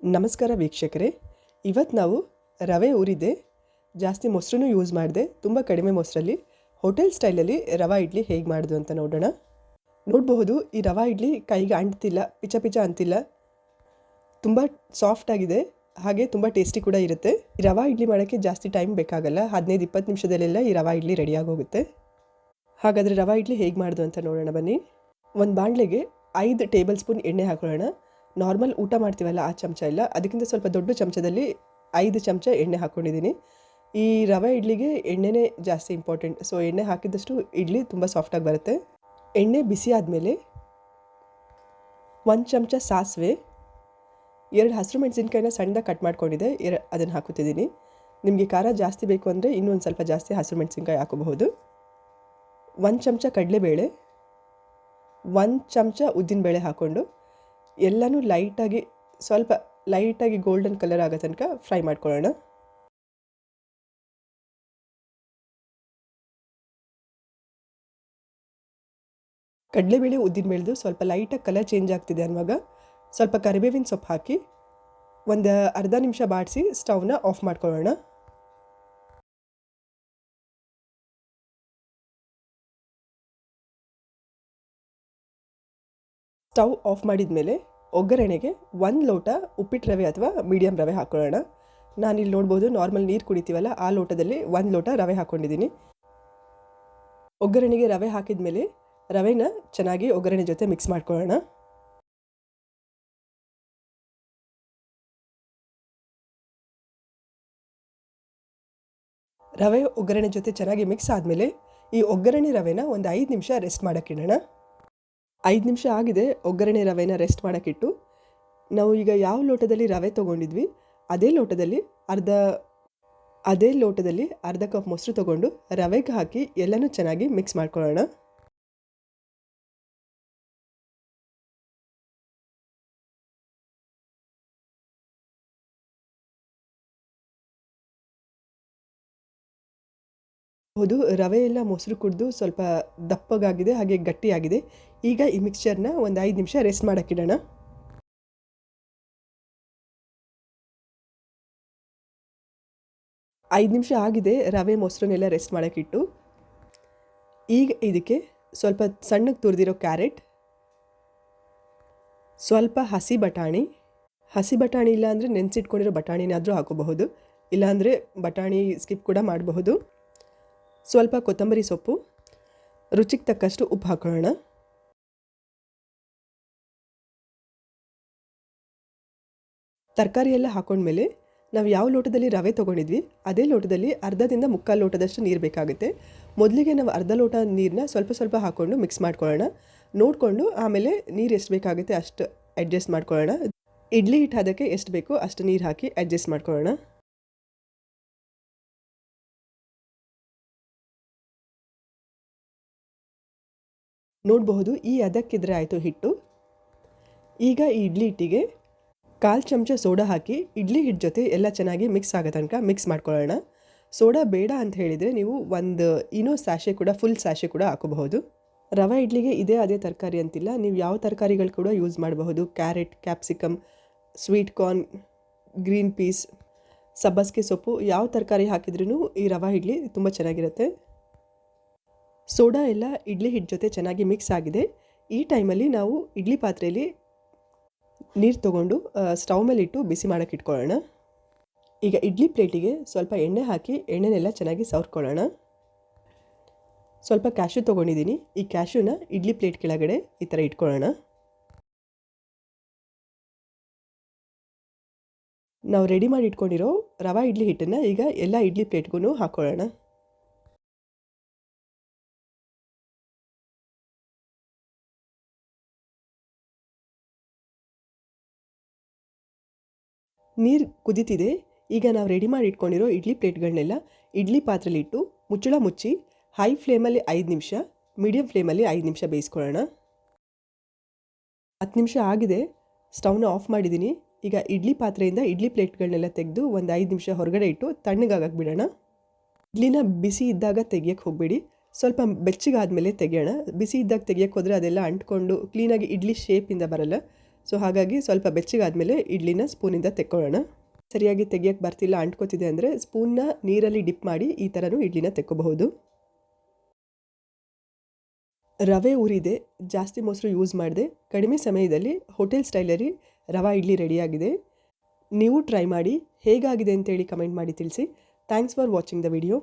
ನಮಸ್ಕಾರ ವೀಕ್ಷಕರೇ, ಇವತ್ತು ನಾವು ರವೆ ಹುರಿದೆ ಜಾಸ್ತಿ ಮೊಸರನ್ನು ಯೂಸ್ ಮಾಡಿದೆ, ತುಂಬ ಕಡಿಮೆ ಮೊಸರಲ್ಲಿ ಹೋಟೆಲ್ ಸ್ಟೈಲಲ್ಲಿ ರವಾ ಇಡ್ಲಿ ಹೇಗೆ ಮಾಡೋದು ಅಂತ ನೋಡೋಣ. ನೋಡಬಹುದು, ಈ ರವಾ ಇಡ್ಲಿ ಕೈಗೆ ಅಂಟ್ತಿಲ್ಲ, ಪಿಚ ಪಿಚ ಅಂತಿಲ್ಲ, ತುಂಬ ಸಾಫ್ಟ್ ಆಗಿದೆ, ಹಾಗೆ ತುಂಬ ಟೇಸ್ಟಿ ಕೂಡ ಇರುತ್ತೆ. ಈ ರವಾ ಇಡ್ಲಿ ಮಾಡೋಕ್ಕೆ ಜಾಸ್ತಿ ಟೈಮ್ ಬೇಕಾಗಲ್ಲ, 15-20 ನಿಮಿಷದಲ್ಲೆಲ್ಲ ಈ ರವಾ ಇಡ್ಲಿ ರೆಡಿಯಾಗಿ ಹೋಗುತ್ತೆ. ಹಾಗಾದರೆ ರವಾ ಇಡ್ಲಿ ಹೇಗೆ ಮಾಡೋದು ಅಂತ ನೋಡೋಣ ಬನ್ನಿ. ಒಂದು ಬಾಣಲೆಗೆ 5 ಟೇಬಲ್ ಸ್ಪೂನ್ ಎಣ್ಣೆ ಹಾಕೊಳ್ಳೋಣ. ನಾರ್ಮಲ್ ಊಟ ಮಾಡ್ತೀವಲ್ಲ ಆ ಚಮಚ ಇಲ್ಲ, ಅದಕ್ಕಿಂತ ಸ್ವಲ್ಪ ದೊಡ್ಡ ಚಮಚದಲ್ಲಿ 5 ಚಮಚ ಎಣ್ಣೆ ಹಾಕ್ಕೊಂಡಿದ್ದೀನಿ. ಈ ರವೆ ಇಡ್ಲಿಗೆ ಎಣ್ಣೆನೇ ಜಾಸ್ತಿ ಇಂಪಾರ್ಟೆಂಟ್, ಸೊ ಎಣ್ಣೆ ಹಾಕಿದಷ್ಟು ಇಡ್ಲಿ ತುಂಬ ಸಾಫ್ಟಾಗಿ ಬರುತ್ತೆ. ಎಣ್ಣೆ ಬಿಸಿ ಆದಮೇಲೆ 1 ಚಮಚ ಸಾಸಿವೆ, 2 ಹಸಿರು ಮೆಣಸಿನ್ಕಾಯಿನ ಸಣ್ಣದಾಗಿ ಕಟ್ ಮಾಡ್ಕೊಂಡಿದ್ದೆ, ಅದನ್ನು ಹಾಕುತ್ತಿದ್ದೀನಿ. ನಿಮಗೆ ಖಾರ ಜಾಸ್ತಿ ಬೇಕು ಅಂದರೆ ಇನ್ನೊಂದು ಸ್ವಲ್ಪ ಜಾಸ್ತಿ ಹಸಿರು ಮೆಣಸಿನ್ಕಾಯಿ ಹಾಕೋಬಹುದು. 1 ಚಮಚ ಕಡಲೆಬೇಳೆ, 1 ಚಮಚ ಉದ್ದಿನಬೇಳೆ ಹಾಕ್ಕೊಂಡು ಎಲ್ಲನೂ ಸ್ವಲ್ಪ ಲೈಟಾಗಿ ಗೋಲ್ಡನ್ ಕಲರ್ ಆಗೋ ತನಕ ಫ್ರೈ ಮಾಡ್ಕೊಳ್ಳೋಣ. ಕಡಲೆಬೇಳೆ ಉದ್ದಿನಬೇಳೆದು ಸ್ವಲ್ಪ ಲೈಟಾಗಿ ಕಲರ್ ಚೇಂಜ್ ಆಗ್ತಿದೆ ಅನ್ನುವಾಗ ಸ್ವಲ್ಪ ಕರಿಬೇವಿನ ಸೊಪ್ಪು ಹಾಕಿ ಒಂದು ಅರ್ಧ ನಿಮಿಷ ಬಾಡಿಸಿ ಸ್ಟವ್ನ ಆಫ್ ಮಾಡ್ಕೊಳ್ಳೋಣ. ಸ್ಟವ್ ಆಫ್ ಮಾಡಿದ ಮೇಲೆ ಒಗ್ಗರಣೆಗೆ 1 ಲೋಟ ಉಪ್ಪಿಟ್ಟು ರವೆ ಅಥವಾ ಮೀಡಿಯಮ್ ರವೆ ಹಾಕ್ಕೊಳ್ಳೋಣ. ನಾನಿಲ್ಲಿ ನೋಡ್ಬೋದು, ನಾರ್ಮಲ್ ನೀರು ಕುಡಿತೀವಲ್ಲ ಆ ಲೋಟದಲ್ಲಿ 1 ಲೋಟ ರವೆ ಹಾಕ್ಕೊಂಡಿದ್ದೀನಿ. ಒಗ್ಗರಣೆಗೆ ರವೆ ಹಾಕಿದ ಮೇಲೆ ರವೆನ ಚೆನ್ನಾಗಿ ಒಗ್ಗರಣೆ ಜೊತೆ ಮಿಕ್ಸ್ ಮಾಡ್ಕೊಳ್ಳೋಣ. ರವೆ ಒಗ್ಗರಣೆ ಜೊತೆ ಚೆನ್ನಾಗಿ ಮಿಕ್ಸ್ ಆದಮೇಲೆ ಈ ಒಗ್ಗರಣೆ ರವೆನ ಒಂದು 5 ನಿಮಿಷ ರೆಸ್ಟ್ ಮಾಡೋಕ್ಕಿಡೋಣ. 5 ನಿಮಿಷ ಆಗಿದೆ ಒಗ್ಗರಣೆ ರವೆನ ರೆಸ್ಟ್ ಮಾಡೋಕ್ಕಿಟ್ಟು. ನಾವು ಈಗ ಯಾವ ಲೋಟದಲ್ಲಿ ರವೆ ತೊಗೊಂಡಿದ್ವಿ ಅದೇ ಲೋಟದಲ್ಲಿ ಅರ್ಧ ಕಪ್ ಮೊಸರು ತೊಗೊಂಡು ರವೆಗೆ ಹಾಕಿ ಎಲ್ಲನೂ ಚೆನ್ನಾಗಿ ಮಿಕ್ಸ್ ಮಾಡ್ಕೊಳ್ಳೋಣ. ಹೌದು, ರವೆ ಎಲ್ಲ ಮೊಸರು ಕುಡಿದು ಸ್ವಲ್ಪ ದಪ್ಪಗಾಗಿದೆ, ಹಾಗೆ ಗಟ್ಟಿಯಾಗಿದೆ. ಈಗ ಈ ಮಿಕ್ಸ್ಚರ್ನ ಒಂದು 5 ನಿಮಿಷ ರೆಸ್ಟ್ ಮಾಡೋಕ್ಕಿಡೋಣ. 5 ನಿಮಿಷ ಆಗಿದೆ ರವೆ ಮೊಸರನ್ನೆಲ್ಲ ರೆಸ್ಟ್ ಮಾಡೋಕ್ಕಿಟ್ಟು. ಈಗ ಇದಕ್ಕೆ ಸ್ವಲ್ಪ ಸಣ್ಣಗೆ ತುರಿದಿರೋ ಕ್ಯಾರೆಟ್, ಸ್ವಲ್ಪ ಹಸಿ ಬಟಾಣಿ ಇಲ್ಲ ಅಂದರೆ ನೆನೆಸಿಟ್ಕೊಂಡಿರೋ ಬಟಾಣಿನಾದರೂ ಹಾಕೋಬಹುದು, ಇಲ್ಲಾಂದರೆ ಬಟಾಣಿ ಸ್ಕಿಪ್ ಕೂಡ ಮಾಡಬಹುದು. ಸ್ವಲ್ಪ ಕೊತ್ತಂಬರಿ ಸೊಪ್ಪು, ರುಚಿಗೆ ತಕ್ಕಷ್ಟು ಉಪ್ಪು ಹಾಕೊಳ್ಳೋಣ. ತರಕಾರಿ ಎಲ್ಲ ಹಾಕೊಂಡ್ಮೇಲೆ ನಾವು ಯಾವ ಲೋಟದಲ್ಲಿ ರವೆ ತೊಗೊಂಡಿದ್ವಿ ಅದೇ ಲೋಟದಲ್ಲಿ ಅರ್ಧದಿಂದ 3/4 ಲೋಟದಷ್ಟು ನೀರು ಬೇಕಾಗುತ್ತೆ. ಮೊದಲಿಗೆ ನಾವು ಅರ್ಧ ಲೋಟ ನೀರನ್ನ ಸ್ವಲ್ಪ ಹಾಕ್ಕೊಂಡು ಮಿಕ್ಸ್ ಮಾಡ್ಕೊಳ್ಳೋಣ. ನೋಡಿಕೊಂಡು ಆಮೇಲೆ ನೀರು ಎಷ್ಟು ಬೇಕಾಗುತ್ತೆ ಅಷ್ಟು ಅಡ್ಜಸ್ಟ್ ಮಾಡ್ಕೊಳ್ಳೋಣ. ಇಡ್ಲಿ ಹಿಟ್ಟು ಅದಕ್ಕೆ ಎಷ್ಟು ಬೇಕೋ ಅಷ್ಟು ನೀರು ಹಾಕಿ ಅಡ್ಜಸ್ಟ್ ಮಾಡ್ಕೊಳ್ಳೋಣ. ನೋಡಬಹುದು, ಈ ಅದಕ್ಕಿದ್ರೆ ಆಯಿತು ಹಿಟ್ಟು. ಈಗ ಈ ಇಡ್ಲಿ ಹಿಟ್ಟಿಗೆ 1/4 ಚಮಚ ಸೋಡಾ ಹಾಕಿ ಇಡ್ಲಿ ಹಿಟ್ಟು ಜೊತೆ ಎಲ್ಲ ಚೆನ್ನಾಗಿ ಮಿಕ್ಸ್ ಆಗೋ ತನಕ ಮಿಕ್ಸ್ ಮಾಡ್ಕೊಳ್ಳೋಣ. ಸೋಡಾ ಬೇಡ ಅಂತ ಹೇಳಿದರೆ ನೀವು ಒಂದು ಇನ್ನೋ ಸ್ಯಾಶೆ ಕೂಡ, ಫುಲ್ ಸ್ಯಾಶೆ ಕೂಡ ಹಾಕೋಬಹುದು. ರವೆ ಇಡ್ಲಿಗೆ ಅದೇ ತರಕಾರಿ ಅಂತಿಲ್ಲ, ನೀವು ಯಾವ ತರಕಾರಿಗಳು ಕೂಡ ಯೂಸ್ ಮಾಡಬಹುದು. Carrot, capsicum, sweet corn, green piece, ಸಬ್ಬಸಿಗೆ ಸೊಪ್ಪು, ಯಾವ ತರಕಾರಿ ಹಾಕಿದ್ರೂ ಈ ರವೆ ಇಡ್ಲಿ ತುಂಬ ಚೆನ್ನಾಗಿರುತ್ತೆ. ಸೋಡಾ ಎಲ್ಲ ಇಡ್ಲಿ ಹಿಟ್ಟು ಜೊತೆ ಚೆನ್ನಾಗಿ ಮಿಕ್ಸ್ ಆಗಿದೆ. ಈ ಟೈಮಲ್ಲಿ ನಾವು ಇಡ್ಲಿ ಪಾತ್ರೆಯಲ್ಲಿ ನೀರು ತೊಗೊಂಡು ಸ್ಟವ್ ಮೇಲೆ ಇಟ್ಟು ಬಿಸಿ ಮಾಡೋಕ್ಕೆ ಇಟ್ಕೊಳ್ಳೋಣ. ಈಗ ಇಡ್ಲಿ ಪ್ಲೇಟಿಗೆ ಸ್ವಲ್ಪ ಎಣ್ಣೆ ಹಾಕಿ ಎಣ್ಣೆನೆಲ್ಲ ಚೆನ್ನಾಗಿ ಸವರ್ಕೊಳ್ಳೋಣ. ಸ್ವಲ್ಪ ಕ್ಯಾಶ್ಯೂ ತೊಗೊಂಡಿದ್ದೀನಿ, ಈ ಕ್ಯಾಶ್ಯೂನ ಇಡ್ಲಿ ಪ್ಲೇಟ್ ಕೆಳಗಡೆ ಈ ಥರ ಇಟ್ಕೊಳ್ಳೋಣ. ನಾವು ರೆಡಿ ಮಾಡಿ ಇಟ್ಕೊಂಡಿರೋ ರವೆ ಇಡ್ಲಿ ಹಿಟ್ಟನ್ನು ಈಗ ಎಲ್ಲ ಇಡ್ಲಿ ಪ್ಲೇಟ್ಗೂ ಹಾಕ್ಕೊಳ್ಳೋಣ. ನೀರು ಕುದೀತಿದೆ. ಈಗ ನಾವು ರೆಡಿ ಮಾಡಿ ಇಟ್ಕೊಂಡಿರೋ ಇಡ್ಲಿ ಪ್ಲೇಟ್ಗಳನ್ನೆಲ್ಲ ಇಡ್ಲಿ ಪಾತ್ರೆಲಿಟ್ಟು ಮುಚ್ಚಳ ಮುಚ್ಚಿ ಹೈ ಫ್ಲೇಮಲ್ಲಿ 5 ನಿಮಿಷ, ಮೀಡಿಯಮ್ ಫ್ಲೇಮಲ್ಲಿ 5 ನಿಮಿಷ ಬೇಯಿಸ್ಕೊಳ್ಳೋಣ. 10 ನಿಮಿಷ ಆಗಿದೆ, ಸ್ಟವ್ನ ಆಫ್ ಮಾಡಿದ್ದೀನಿ. ಈಗ ಇಡ್ಲಿ ಪಾತ್ರೆಯಿಂದ ಇಡ್ಲಿ ಪ್ಲೇಟ್ಗಳನ್ನೆಲ್ಲ ತೆಗೆದು ಒಂದು 5 ನಿಮಿಷ ಹೊರಗಡೆ ಇಟ್ಟು ತಣ್ಣಗಾಗಕ್ಕೆ ಬಿಡೋಣ. ಇಡ್ಲಿನ ಬಿಸಿ ಇದ್ದಾಗ ತೆಗಿಯೋಕ್ಕೆ ಹೋಗಬೇಡಿ, ಸ್ವಲ್ಪ ಬೆಚ್ಚಗಾದ್ಮೇಲೆ ತೆಗೆಯೋಣ. ಬಿಸಿ ಇದ್ದಾಗ ತೆಗಿಯೋಕ್ಕೆ ಹೋದರೆ ಅದೆಲ್ಲ ಅಂಟ್ಕೊಂಡು ಕ್ಲೀನಾಗಿ ಇಡ್ಲಿ ಶೇಪಿಂದ ಬರಲ್ಲ. ಸೊ ಹಾಗಾಗಿ ಸ್ವಲ್ಪ ಬೆಚ್ಚಗಾದಮೇಲೆ ಇಡ್ಲಿನ ಸ್ಪೂನಿಂದ ತೆಕ್ಕೊಳ್ಳೋಣ. ಸರಿಯಾಗಿ ತೆಗಿಯೋಕ್ಕೆ ಬರ್ತಿಲ್ಲ, ಅಂಟ್ಕೋತಿದೆ ಅಂದರೆ ಸ್ಪೂನ್ನ ನೀರಲ್ಲಿ ಡಿಪ್ ಮಾಡಿ ಈ ಥರನೂ ಇಡ್ಲಿನ ತೆಕ್ಕೋಬಹುದು. ರವೆ ಉರಿದೆ, ಜಾಸ್ತಿ ಮೊಸರು ಯೂಸ್ ಮಾಡಿದೆ, ಕಡಿಮೆ ಸಮಯದಲ್ಲಿ ಹೋಟೆಲ್ ಸ್ಟೈಲಲ್ಲಿ ರವಾ ಇಡ್ಲಿ ರೆಡಿಯಾಗಿದೆ. ನೀವು ಟ್ರೈ ಮಾಡಿ, ಹೇಗಾಗಿದೆ ಅಂತೇಳಿ ಕಮೆಂಟ್ ಮಾಡಿ ತಿಳಿಸಿ. Thanks for watching the video.